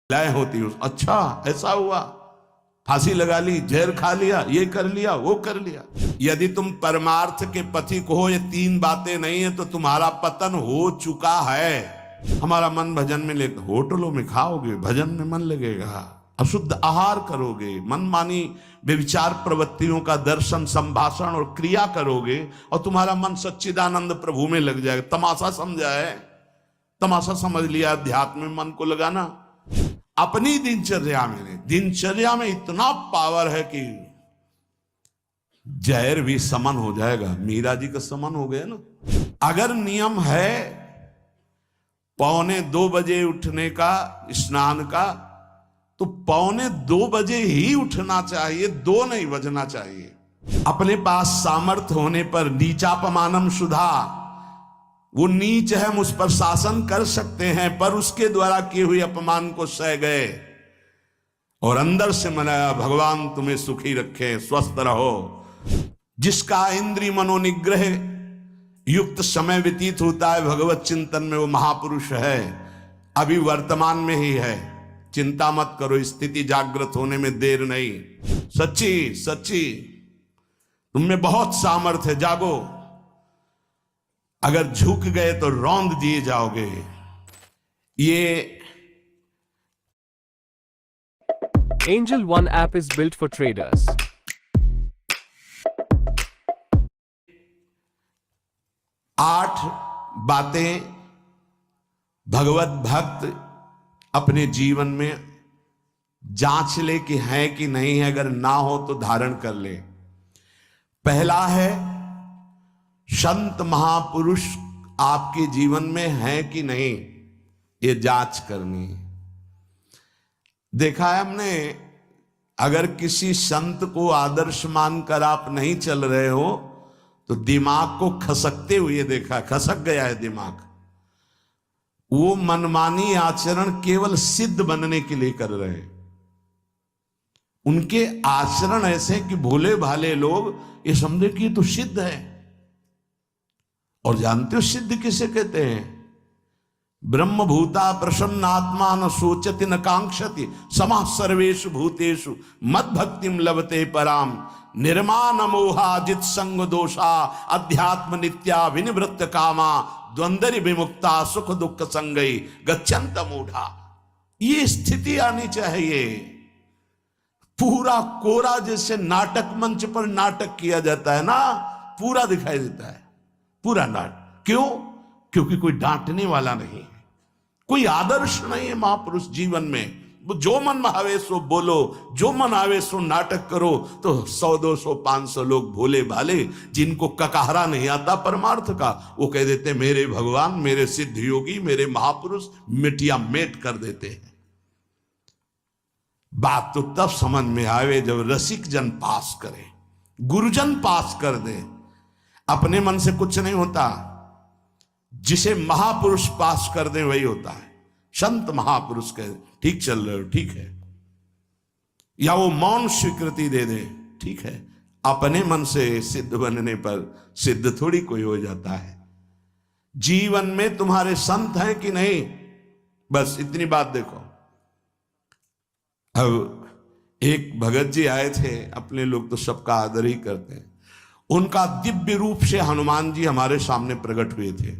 लाए होती हो, अच्छा ऐसा हुआ, फांसी लगा ली, जहर खा लिया, ये कर लिया, वो कर लिया। यदि तुम परमार्थ के पथिक हो, ये तीन बातें नहीं है तो तुम्हारा पतन हो चुका है। हमारा मन भजन में ले, होटलों में खाओगे, भजन में मन लगेगा, अशुद्ध आहार करोगे, मनमानी व्यभिचार प्रवृत्तियों का दर्शन, संभाषण और क्रिया करोगे और तुम्हारा मन सच्चिदानंद प्रभु में लग जाएगा। तमाशा समझा है, तमाशा समझ लिया अध्यात्म में मन को लगाना। अपनी दिनचर्या में इतना पावर है कि जहर भी समन हो जाएगा। मीरा जी का समन हो गया ना। अगर नियम है 1:45 उठने का, स्नान का, तो 1:45 ही उठना चाहिए, 2 नहीं बजना चाहिए। अपने पास सामर्थ्य होने पर नीचापमानम सुधा, वो नीच है, हम उस पर शासन कर सकते हैं, पर उसके द्वारा किए हुए अपमान को सह गए और अंदर से मनाया, भगवान तुम्हें सुखी रखे, स्वस्थ रहो। जिसका इंद्रिय मनोनिग्रह युक्त समय व्यतीत होता है भगवत चिंतन में, वो महापुरुष है। अभी वर्तमान में ही है, चिंता मत करो, स्थिति जागृत होने में देर नहीं। सच्ची सच्ची तुममें बहुत सामर्थ्य है, जागो। अगर झुक गए तो रौंद दिए जाओगे। ये Angel One app is built for traders. 8 बातें भगवत भक्त अपने जीवन में जांच ले कि है कि नहीं है, अगर ना हो तो धारण कर ले। पहला है, संत महापुरुष आपके जीवन में है कि नहीं, ये जांच करनी। देखा है हमने, अगर किसी संत को आदर्श मानकर आप नहीं चल रहे हो तो दिमाग को खसकते हुए देखा, खसक गया है दिमाग। वो मनमानी आचरण केवल सिद्ध बनने के लिए कर रहे हैं। उनके आचरण ऐसे कि भोले भाले लोग ये समझे कि ये तो सिद्ध है। और जानते हो सिद्ध किसे कहते हैं? ब्रह्म भूता प्रसन्नात्मा न सोचति न कांक्षति समः सर्वेषु भूतेषु मद भक्तिम लभते पराम निर्माण मोहाजित संग दोषा अध्यात्म नित्या विनिवृत्त कामा द्वंद्व विमुक्ता सुख दुख संगई गच्छन्त मूढ़ा। ये स्थिति आनी चाहिए। पूरा कोरा, जैसे नाटक मंच पर नाटक किया जाता है ना, पूरा दिखाई देता है, पूरा नाटक। क्यों? क्योंकि कोई डांटने वाला नहीं है, कोई आदर्श नहीं है महापुरुष जीवन में। जो मन आवे सो बोलो, जो मन आवे सो नाटक करो, तो 100 200 500 लोग भोले भाले जिनको ककहरा नहीं आता परमार्थ का, वो कह देते मेरे भगवान, मेरे सिद्ध योगी, मेरे महापुरुष, मिटिया मेट कर देते हैं। बात तो तब समझ में आवे जब रसिक जन पास करे, गुरुजन पास कर दे। अपने मन से कुछ नहीं होता, जिसे महापुरुष पास कर दे वही होता है। संत महापुरुष कहे ठीक चल रहे हो, ठीक है, या वो मौन स्वीकृति दे दे, ठीक है। अपने मन से सिद्ध बनने पर सिद्ध थोड़ी कोई हो जाता है। जीवन में तुम्हारे संत हैं कि नहीं, बस इतनी बात देखो। अब एक भगत जी आए थे, अपने लोग तो सबका आदर ही करते हैं। उनका दिव्य रूप से हनुमान जी हमारे सामने प्रकट हुए थे।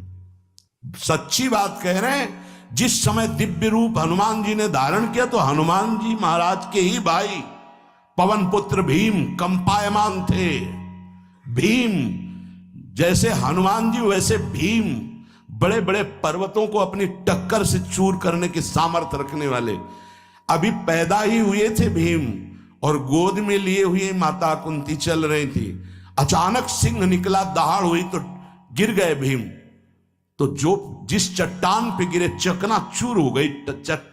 सच्ची बात कह रहे हैं, जिस समय दिव्य रूप हनुमान जी ने धारण किया तो हनुमान जी महाराज के ही भाई पवन पुत्र भीम कंपायमान थे। भीम जैसे हनुमान जी वैसे भीम, बड़े बड़े पर्वतों को अपनी टक्कर से चूर करने की सामर्थ्य रखने वाले। अभी पैदा ही हुए थे भीम और गोद में लिए हुए माता कुंती चल रही थी। अचानक सिंह निकला, दहाड़ हुई तो गिर गए भीम। तो जो जिस चट्टान पे गिरे चकनाचूर हो गई चट्टान।